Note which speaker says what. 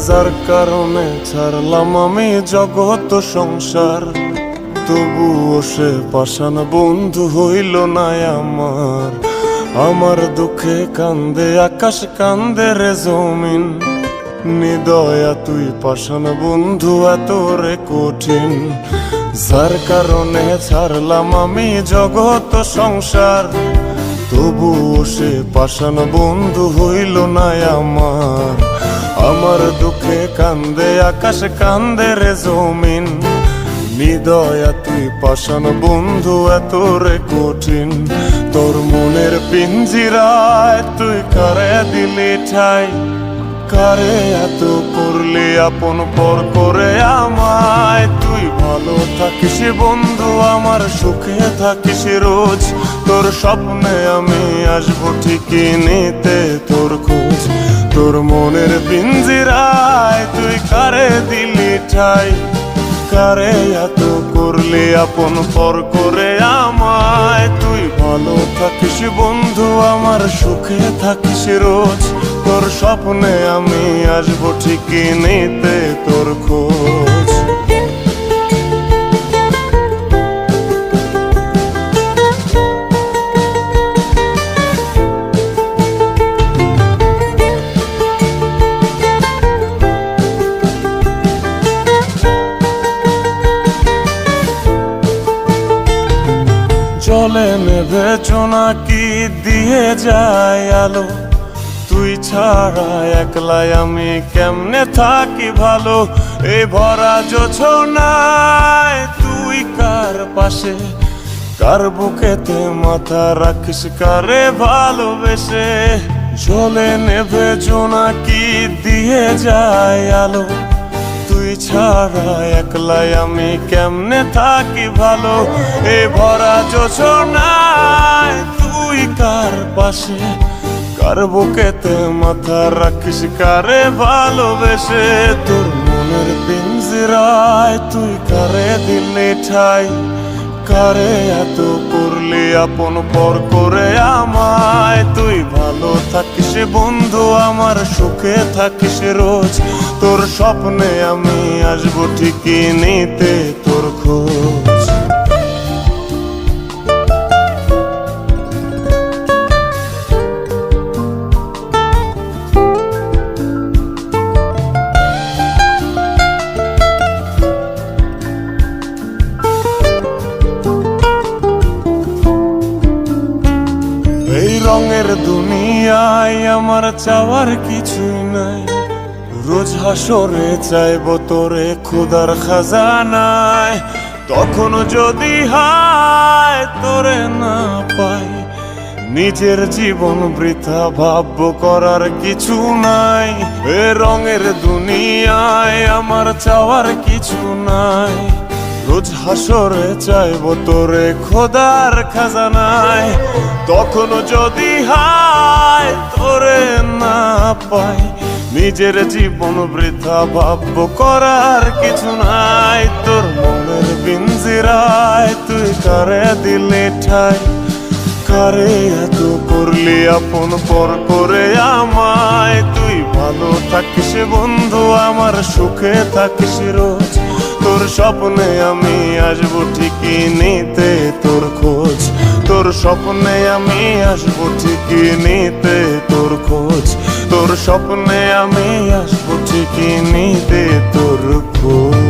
Speaker 1: যার কারণে ছাড়লাম আমি জগৎ সংসার, তবুও সে পাষাণ বন্ধু হইল না আমার। আমার দুঃখে কান্দে আকাশ, কান্দে রে জমিন, নিদয়া তুই পাষাণ বন্ধু এত রে কঠিন। যার কারণে ছাড়লাম আমি জগৎ সংসার, তবুও সে পাষাণ বন্ধু হইল না আমার। আমার দুঃখে কান্দে আকাশ, কান্দে রে জমিন, নিদয়া তুই পাষাণ বন্ধু এত রে কঠিন। তোর মনের পিঞ্জিরায় তুই কারে দিলি ঠাই, কারে এত করলি আপন পর করে আমায়। তুই ভালো থাকিস বন্ধু আমার, সুখে থাকিস রোজ, তোর স্বপ্নে আমি আসবো ঠিকই নিতে তোর খোঁজ। তোর মনের পিঞ্জিরায় তুই কারে দিলি ঠাই, কারে এত করলি আপন পর করে আমায়। তুই ভালো থাকিস বন্ধু আমার, সুখে থাকিস রোজ, তোর স্বপ্নে আমি আসবো ঠিকই নিতে তোর খোঁজ। জলে নেভে জোনাকি দিয়ে যায় আলো, তুই ছাড়া একলাই আমি কেমনে থাকি ভালো। এই ভরা জোছনায় তুই কার পাশে, কার বুকেতে মাথা রাখিস কারে ভালোবেসে। জলে নেভে জোনাকি দিয়ে যায় আলো, তুই ছাড়া একলাই আমি কেমনে থাকি ভালো। এ ভরা জোছনায় তুই কার পাশে, কার বুকেতে মাথা রাখিস কারে ভালোবেসে। তোর মনের পিঞ্জিরায় তুই কারে দিলি ঠাই, কারে এত করলি আপন পর করে আমায়। তুই ভালো থাকিস বন্ধু আমার, সুখে থাকিস রোজ, তোর স্বপ্নে আমি আসবো ঠিকই নিতে তোর খোঁজ। এই রঙের দুনিয়ায় আমার চাওয়ার কিছুই নাই, রোজ হাসরে চাইব তোরে খোদার খাজানায়। তখন যদি হায় তোরে না পাই, নিজের জীবন বৃথা ভাবব করার কিছু নাই। এ রঙের দুনিয়ায় আমার চাওয়ার কিছু নাই, রোজ হাসরে চাইব তোরে খোদার খাজানায়। তখন যদি হায় তোরে না পাই, নিজের জীবন বৃথা ভাবব করার কিছু নাই। তোর মনের পিঞ্জিরায় তুই কারে দিলি ঠাই, কারে এত করলি আপন পর করে আমায়। তুই ভালো থাকিস বন্ধু আমার, সুখে থাকিস রোজ, তোর স্বপ্নে আমি আসবো ঠিকই নিতে তোর খোঁজ। তোর স্বপ্নে আমি আসবো ঠিকই নিতে তোর খোঁজ, তোর স্বপ্নে আমি আসবো ঠিকই নিতে তোর খোঁজ।